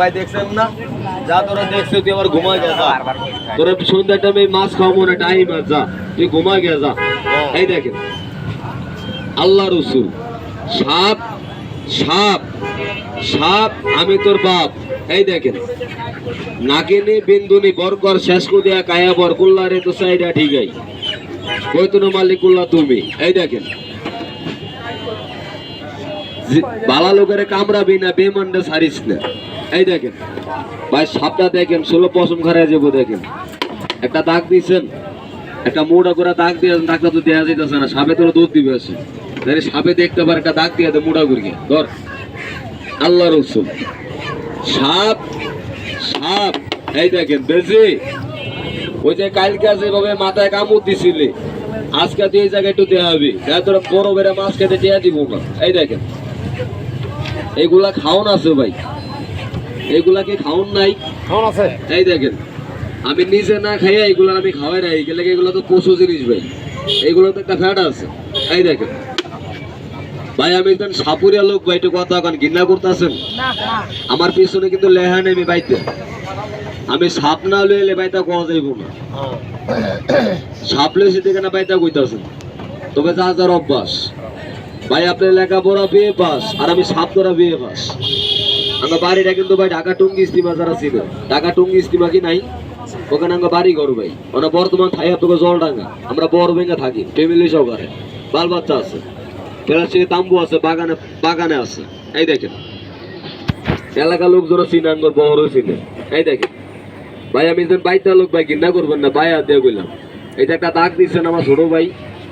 ভাই দেখছেন না, যা তোরা দেখছো তুই আবার ঘুমা গেছ, তোরা সন্ধ্যার টাইমে মাছ খাওয়াবো না, টাইম আর যা তুই ঘুমা গেছ। এই দেখেন আল্লাহ রসুল, সাপ সাপ সাপ আমি তোর বাপ। এই দেখেন নাগিনী বিন্দুনি বরকর শেষ কো দিয়া কায়া বর কুল্লা রে তো সাইডা ঠিকই কইতুন মালিকুল্লাহ তুমি। এই দেখেন বালা লোকের কামড়াবি না, বেমানটা ছাড়িস না। এই দেখেন ভাই সাপটা দেখেন, 16 পশম খারায় যাবো। দেখেন একটা দাগ দিয়েছেন, একটা মোটা করে দাগ দিয়েছেন, দাগটা তো দেওয়া যাইতেছে না, সাপে তোর দুধ দিবে আছে, সাপে দেখতে পারে একটা দাগ দিয়ে দেয় মোটা করে ধর। আল্লাহ রসুল সাপ সাপ। এই দেখেন বেশি ওই যে কালকে যেভাবে মাথায় কামড় দিছিলি, আজকে তুই এই জায়গায় একটু দেওয়া হবে, তোরা বড় বেড়ে মাছ খেতে টেয়া দিব না। এই দেখেন এগুলা খাওন আছে ভাই, এগুলা কি খাওন নাই? খাওন আছে। এই দেখেন আমি নিজে না খাইয়া এগুলা আমি খাওয়াই নাই, এগুলো তো পশু জিনিস ভাই, এগুলো তো একটা ফ্যাট আছে। এই দেখেন ভাই আমি একজন সাপুরিয়া লোক ভাই, একটু কথা কান ঘৃণা করতেছেন? আমার পিছনে কিন্তু লেহা নেই বাইতে, আমি সাপ না লইলে বাইতা কোয়া যাইব না, সাপ লইছি দেখে না বাইতা কইতাছেন। তবে যা যার অভ্যাস ভাই, আপনার লেখাপড়া বিয়ে পাস আর আমি সাপ ধরা বিয়ে পাস। আমার বাড়িটা কিন্তু ভাই ঢাকা টুঙ্গি ইস্তিমা যারা ছিল, ঢাকা টুঙ্গি ইস্তিমা কি নাই, ওখানে আমরা বাড়ি ঘর ভাই, মানে বর্তমান থাই আপনাকে জলডাঙ্গা, আমরা বড় ভেঙে থাকি, ফ্যামিলি সহকারে, বাল বাচ্চা আছে, প্লাস্টিকের তাম্বু আছে, বাগানে বাগানে আছে। এই দেখেন এলাকার লোকজন চিনাঙ্গর বড় চিনে। এই দেখেন ভাই আমি একজন বাইতা লোক ভাই, ঘৃণা করবেন না, ভাই আর দিয়ে গেলাম। এটা একটা দাগ দিচ্ছেন আমার ছোট ভাই,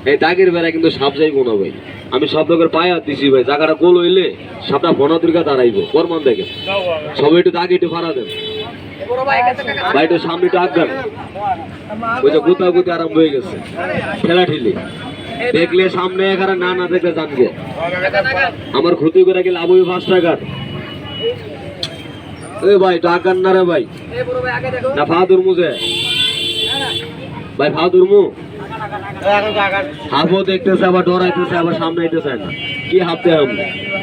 এই দাগের বেড়া কিন্তু সাপ যাইব না ভাই, আমি সব লোকের পায়ে হাত দিছি ভাই, জায়গাটা গোল হইলে সাপটা বনা দুর্গা দাঁড়াইব। প্রমাণ দেখেন সবাই একটু দাগে একটু ফাড়া দেন ভাই, একটু সামনে একটু আগ দেন। ওই যে গুতা গুতি আরম্ভ হয়ে গেছে, ঠেলা ঠেলি দেখলে সামনে এখানে না না দেখলে জানবে আমার ক্ষতি করে গেলে আবু 5 টাকার। এ ভাই টাকার না রে ভাই, না ফাদুর মুজে ভাই, ফাদুর মু হাফও দেখতেছে, আবার ডরাইতেছে, আবার সামনে আইতেছে না, কি হাফতে আমি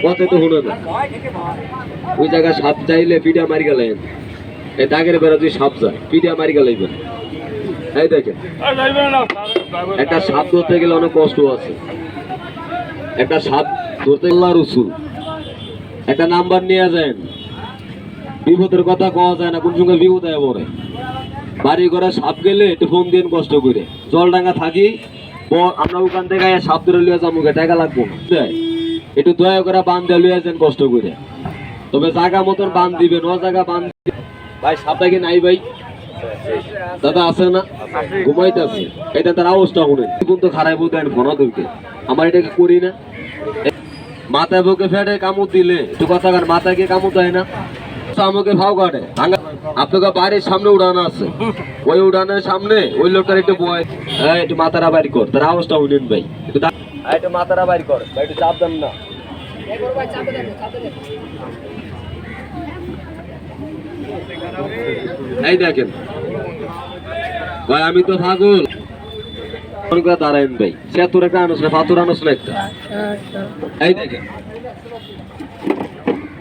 পথে তো শুনে না। ওই জায়গায় সাপ চাইলে পিঠা মারি গেলেন, এই দাগের বেড়া তুই সাপ যায় পিঠা মারি গেলেন। এই দেখেন একটা সাপ ধরতে গেলে অনেক কষ্ট আছে, একটা সাপ ধরতে আল্লাহ রসুল একটা নাম্বার নিয়ে যায়, বিপদের কথা কওয়া যায় না, কোন সঙ্গে বিপদ হয়ে পড়ে। বাড়ি ঘরে সাপ গেলে একটু ফোন দিন কষ্ট করে, জলডাঙ্গা থাকি আমরা ওখান থেকে সাপ ধরে লিয়ে যাবো, টাকা লাগবো না, একটু দয়া করে বান দিয়ে লিয়ে যান কষ্ট করে, তবে জায়গা মতন বান দিবেন, ও জায়গা বান ভাই। সাপটা কি নাই ভাই? দাদা আছে না? ঘুমাইতে আছে, এটা তার অবস্থা শুনেন কিন্তু খারাপ দেন ঘন দূরকে, আমার এটাকে করি না। মাথায় বুকে ফেটে কামড় দিলে একটু কথা কার, মাথায় গিয়ে কামড় দেয় না, আমাকে ভাও কাটে। আপনাকে বাড়ির সামনে উড়ান আছে, ওই উড়ানের সামনে ওই লোকটার একটু বয়, একটু মাথারা বাড়ি কর, তার অবস্থা শুনেন ভাই, একটু মাথারা বাড়ি কর ভাই, একটু চাপ দেন না। এই দেখেন ভাই আমি তো পাগল দাঁড়াইন ভাই, সে তোর একটা আনস না, পাথর আনস না একটা। এই দেখেন